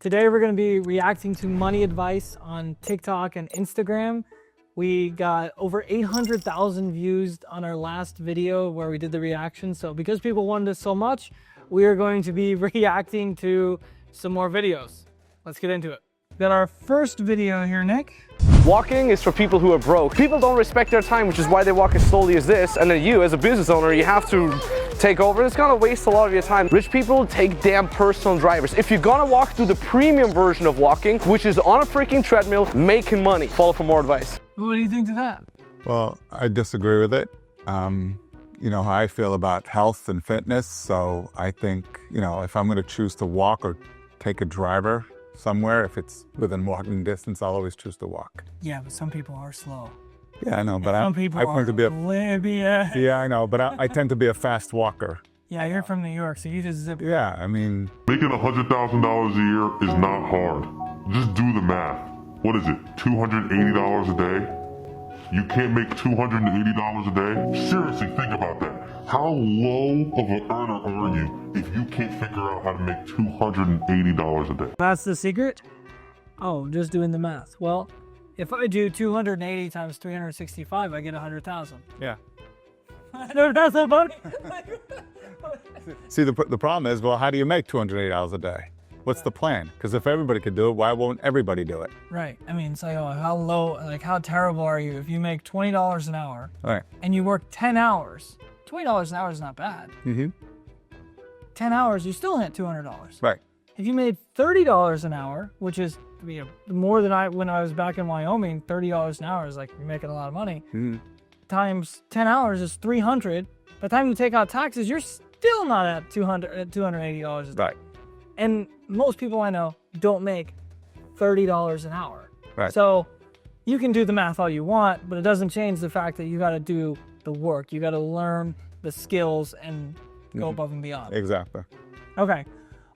Today we're going to be reacting to money advice on TikTok and Instagram. We got over 800,000 views on our last video where we did the reaction. So because people wanted it so much, we are going to be reacting to some more videos. Let's get into it. Got our first video here, Nick. Walking is for people who are broke. People don't respect their time, which is why they walk as slowly as this. And then you, as a business owner, you have to take over. It's gonna waste a lot of your time. Rich people take damn personal drivers. If you're gonna walk through the premium version of walking, which is on a freaking treadmill, making money, follow for more advice. What do you think to that? Well, I disagree with it. You know how I feel about health and fitness. So I think, you know, if I'm gonna choose to walk or take a driver somewhere, if it's within walking distance, I'll always choose to walk. Yeah, but some people are slow. Yeah, I know, but some people I are tend to be oblivious. Yeah, I know, but I tend to be a fast walker. Yeah, you're from New York, so you just zip. Yeah, I mean, Making $100,000 a year is not hard. Just do the math. What is it, $280 a day? You can't make $280 a day? Seriously, think about that. How low of an earner are you if you can't figure out how to make $280 a day? That's the secret? Oh, just doing the math. Well, if I do 280 times 365, I get 100,000. yeah. That's so funny. See, the problem is, well, how do you make $280 a day? What's the plan? Because if everybody could do it, why won't everybody do it? Right. I mean, it's like, oh, how low, like how terrible are you if you make $20 an hour Right. and you work 10 hours? $20 an hour is not bad. Mm-hmm. 10 hours, you still hit $200. Right. If you made $30 an hour, which is more than when I was back in Wyoming, $30 an hour is like you're making a lot of money. Mm-hmm. Times 10 hours is 300. By the time you take out taxes, you're still not at $280 a day. Right. And most people I know don't make $30 an hour. Right. So you can do the math all you want, but it doesn't change the fact that you got to do the work. You got to learn the skills and go above and beyond. Exactly. Okay.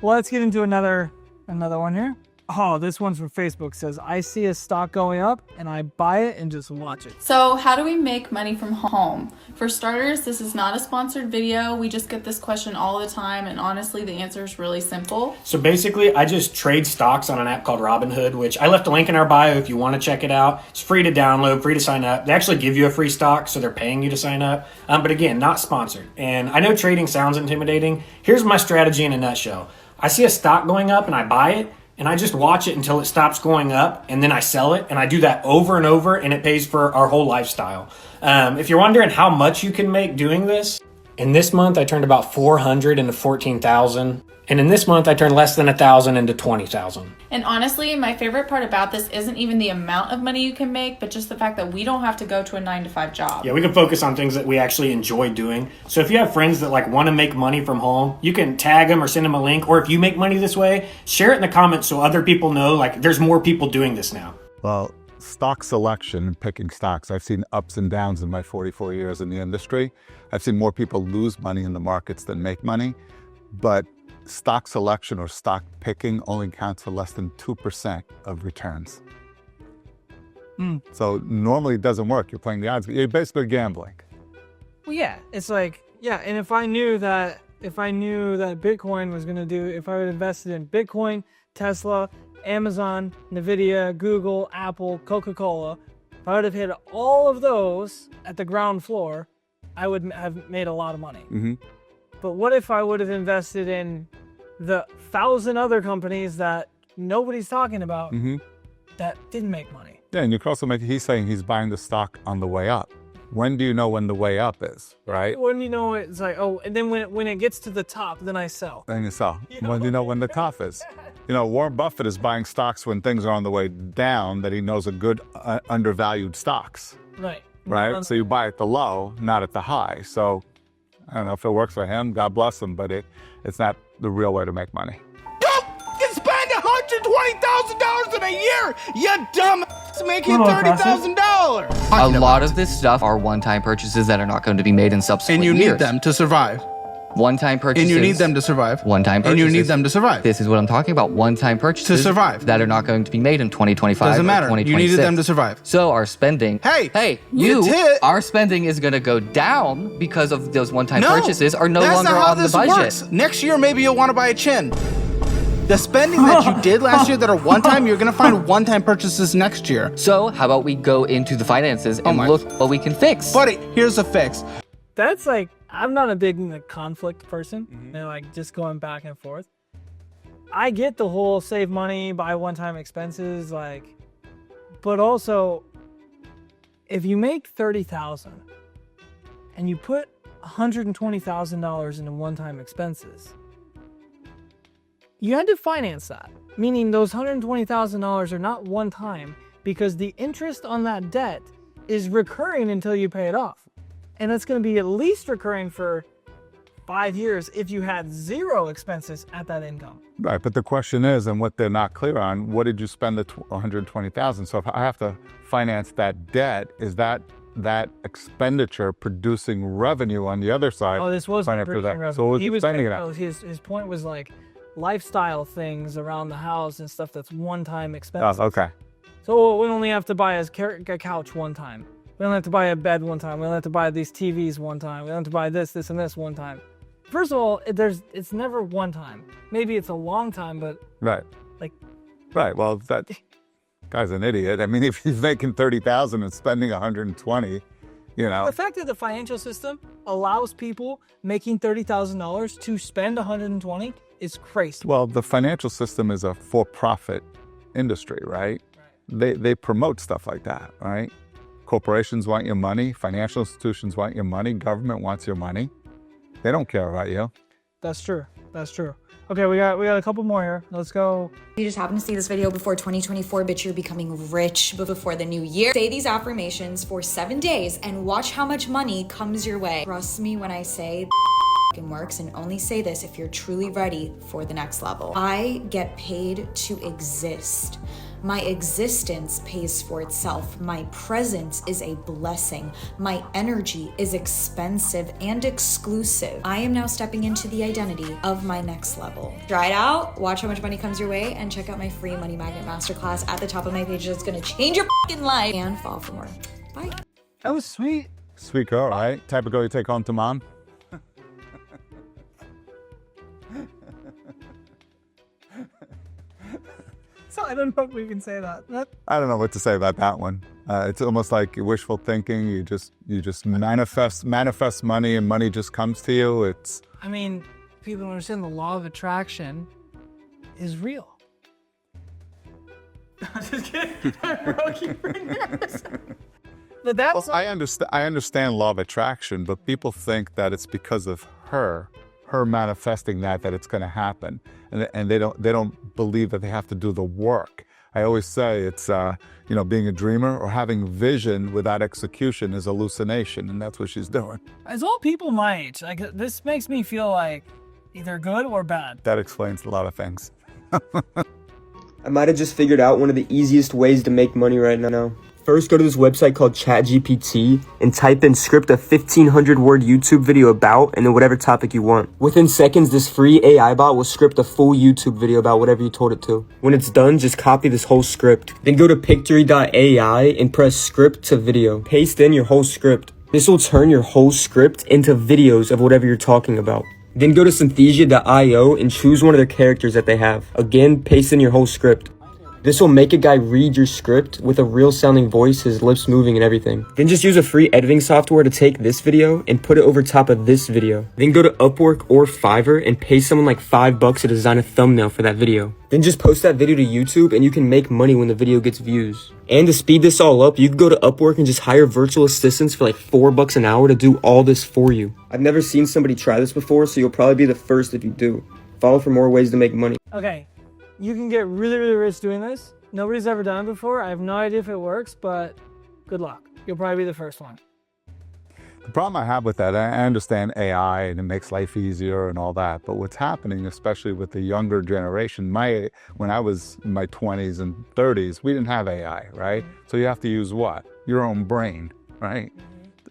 Well, let's get into another one here. Oh, this one's from Facebook. It says, I see a stock going up and I buy it and just watch it. So how do we make money from home? For starters, this is not a sponsored video. We just get this question all the time, and honestly, the answer is really simple. So basically, I just trade stocks on an app called Robinhood, which I left a link in our bio if you want to check it out. It's free to download, free to sign up. They actually give you a free stock, so they're paying you to sign up. But again, not sponsored. And I know trading sounds intimidating. Here's my strategy in a nutshell. I see a stock going up and I buy it, and I just watch it until it stops going up, and then I sell it, and I do that over and over, and it pays for our whole lifestyle. If you're wondering how much you can make doing this, in this month I turned about 400 into 14,000, and in this month I turned less than 1,000 into 20,000. And honestly, my favorite part about this isn't even the amount of money you can make, but just the fact that we don't have to go to a 9-to-5 job. Yeah, we can focus on things that we actually enjoy doing. So if you have friends that want to make money from home, you can tag them or send them a link. Or if you make money this way, share it in the comments so other people know there's more people doing this now. Well, stock selection and picking stocks, I've seen ups and downs in my 44 years in the industry. I've seen more people lose money in the markets than make money, but stock selection or stock picking only counts for less than 2% of returns. So normally it doesn't work. You're playing the odds, but you're basically gambling. Well, yeah, it's like, yeah, and if I knew that Bitcoin was going to do, if I had invested in Bitcoin, Tesla, Amazon, Nvidia, Google, Apple, Coca-Cola, if I would have hit all of those at the ground floor, I would have made a lot of money. Mm-hmm. But what if I would have invested in the 1,000 other companies that nobody's talking about that didn't make money? Yeah, and you can also he's saying he's buying the stock on the way up. When do you know when the way up is, right? When you know it's like, oh, and then when it gets to the top, then I sell. Then you sell. When do you know when the top is? You know, Warren Buffett is buying stocks when things are on the way down that he knows are good undervalued stocks. Right? So you buy at the low, not at the high. So I don't know if it works for him, God bless him, but it's not the real way to make money. You can spend $120,000 in a year, you dumb making $30,000. A lot of this stuff are one-time purchases that are not going to be made in subsequent years. And you need them to survive. One-time purchases. And you need them to survive. One-time purchases. And you need them to survive. This is what I'm talking about. One-time purchases. To survive. That are not going to be made in 2025 Doesn't matter. or 2026. You needed them to survive. So our spending. Hey, our spending is going to go down because of those one-time purchases are no longer on the budget. Works. Next year, maybe you'll want to buy a chin. The spending that you did last year that are one-time, you're gonna find one-time purchases next year. So how about we go into the finances and look what we can fix? Buddy, here's a fix. That's like, I'm not a big conflict person. And like just going back and forth. I get the whole save money, buy one-time expenses, like, but also if you make $30,000 and you put $120,000 into one-time expenses, you had to finance that, meaning those $120,000 are not one time because the interest on that debt is recurring until you pay it off. And it's going to be at least recurring for 5 years if you had zero expenses at that income. Right, but the question is, and what they're not clear on, what did you spend the $120,000? So if I have to finance that debt, is that expenditure producing revenue on the other side? Oh, this was producing revenue. So what was spending it on? His point was like lifestyle things around the house and stuff that's one-time expenses. Oh, okay. So we only have to buy a couch one time. We don't have to buy a bed one time. We don't have to buy these TVs one time. We don't have to buy this, and this one time. First of all, it's never one time. Maybe it's a long time, but right. Like, right. Well, that guy's an idiot. I mean, if he's making $30,000 and spending $120,000, you know. The fact that the financial system allows people making $30,000 to spend $120,000 is crazy. Well, the financial system is a for-profit industry, right? They promote stuff like that, right? Corporations want your money. Financial institutions want your money. Government wants your money. They don't care about you. That's true. That's true. Okay, we got a couple more here. Let's go. You just happen to see this video before 2024, but you're becoming rich before the new year. Say these affirmations for 7 days and watch how much money comes your way. Trust me when I say works, and only say this if you're truly ready for the next level. I get paid to exist. My existence pays for itself. My presence is a blessing. My energy is expensive and exclusive. I am now stepping into the identity of my next level. Try it out, watch how much money comes your way, and check out my free Money Magnet Masterclass at the top of my page. That's gonna change your life, and fall for more. Bye. That was sweet. Sweet girl, right? Type of girl you take home to mom. So I don't know if we can say that. I don't know what to say about that one. It's almost like wishful thinking. You just manifest money, and money just comes to you. I mean, people understand the law of attraction is real. I'm just kidding. But that's I understand law of attraction, but people think that it's because of her manifesting that it's going to happen, and they don't believe that they have to do the work. I always say it's being a dreamer or having vision without execution is hallucination, and that's what she's doing. As all people my age, like this makes me feel like either good or bad. That explains a lot of things. I might have just figured out one of the easiest ways to make money right now. First, go to this website called ChatGPT and type in script a 1,500-word YouTube video about and then whatever topic you want. Within seconds, this free AI bot will script a full YouTube video about whatever you told it to. When it's done, just copy this whole script. Then go to Pictory.ai and press script to video. Paste in your whole script. This will turn your whole script into videos of whatever you're talking about. Then go to Synthesia.io and choose one of their characters that they have. Again, paste in your whole script. This will make a guy read your script with a real sounding voice, his lips moving and everything. Then just use a free editing software to take this video and put it over top of this video. Then go to Upwork or Fiverr and pay someone like $5 to design a thumbnail for that video. Then just post that video to YouTube and you can make money when the video gets views. And to speed this all up, you can go to Upwork and just hire virtual assistants for like $4 an hour to do all this for you. I've never seen somebody try this before, so you'll probably be the first if you do. Follow for more ways to make money. Okay. You can get really, really rich doing this. Nobody's ever done it before. I have no idea if it works, but good luck. You'll probably be the first one. The problem I have with that, I understand AI and it makes life easier and all that, but what's happening, especially with the younger generation, when I was in my 20s and 30s, we didn't have AI, right? So you have to use what? Your own brain, right?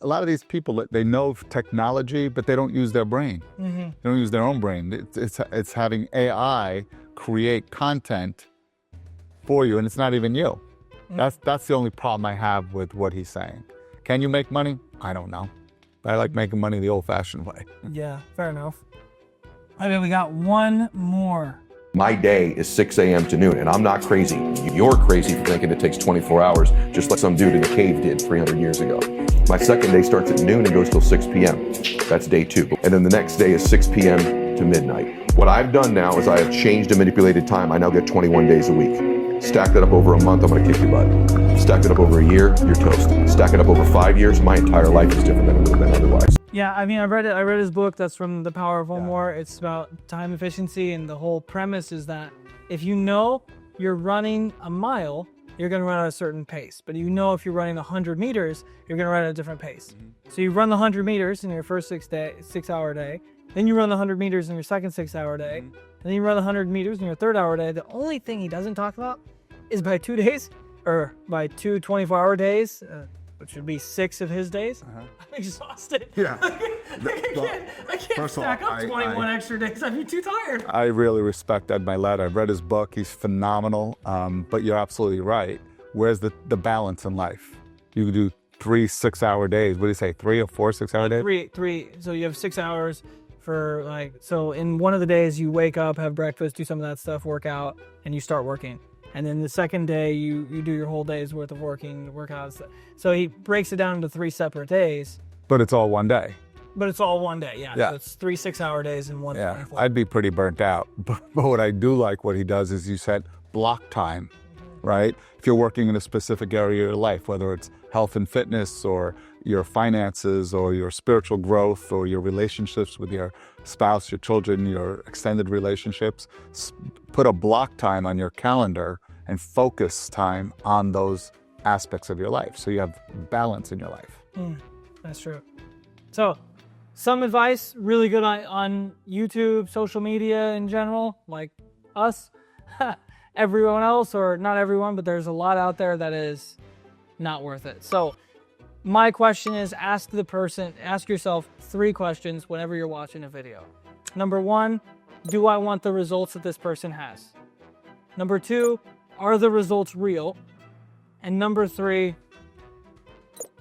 A lot of these people, they know technology, but they don't use their brain. They don't use their own brain. It's having AI create content for you, and it's not even you. That's the only problem I have with what he's saying. Can you make money? I don't know. But I like making money the old-fashioned way. Yeah, fair enough. I mean, we got one more. My day is 6 a.m. to noon, and I'm not crazy. You're crazy for thinking it takes 24 hours, just like some dude in a cave did 300 years ago. My second day starts at noon and goes till 6 p.m. That's day 2. And then the next day is 6 p.m. to midnight. What I've done now is I have changed and manipulated time. I now get 21 days a week. Stack that up over a month, I'm gonna kick your butt. Stack it up over a year, you're toast. Stack it up over 5 years, my entire life is different than it would have been otherwise. Yeah, I mean, I read his book. That's from The Power of Home War. It's about time efficiency, and the whole premise is that if you know you're running a mile, you're going to run at a certain pace. But you know if you're running 100 meters, you're going to run at a different pace. So you run the 100 meters in your first 6-hour day, then you run the 100 meters in your second 6-hour day, and then you run the 100 meters in your 3rd-hour day. The only thing he doesn't talk about is by 2 days, or by 2 24-hour days, which would be 6 of his days. I'm exhausted. Yeah. I can't stack up 21 extra days. I'd be too tired. I really respect Ed Milet. I've read his book. He's phenomenal. But you're absolutely right. Where's the balance in life? You do 3 6-hour days. What do you say, 3 or 4 6-hour days? Three. So you have 6 hours for so in one of the days you wake up, have breakfast, do some of that stuff, work out, and you start working. And then the second day, you do your whole day's worth of workouts. So he breaks it down into 3 separate days. But it's all one day. But it's all one day, yeah. So it's 3 6-hour days in one. Yeah, I'd be pretty burnt out. But what I do like what he does is you said block time, right? If you're working in a specific area of your life, whether it's health and fitness or your finances or your spiritual growth or your relationships with your spouse, your children, your extended relationships, put a block time on your calendar and focus time on those aspects of your life so you have balance in your life. That's true. So some advice really good on YouTube, social media in general, like us, everyone else, or not everyone, but there's a lot out there that is not worth it. So my question is, ask yourself 3 questions whenever you're watching a video. Number 1, do I want the results that this person has? Number 2, are the results real? And number 3,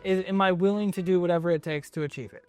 am I willing to do whatever it takes to achieve it?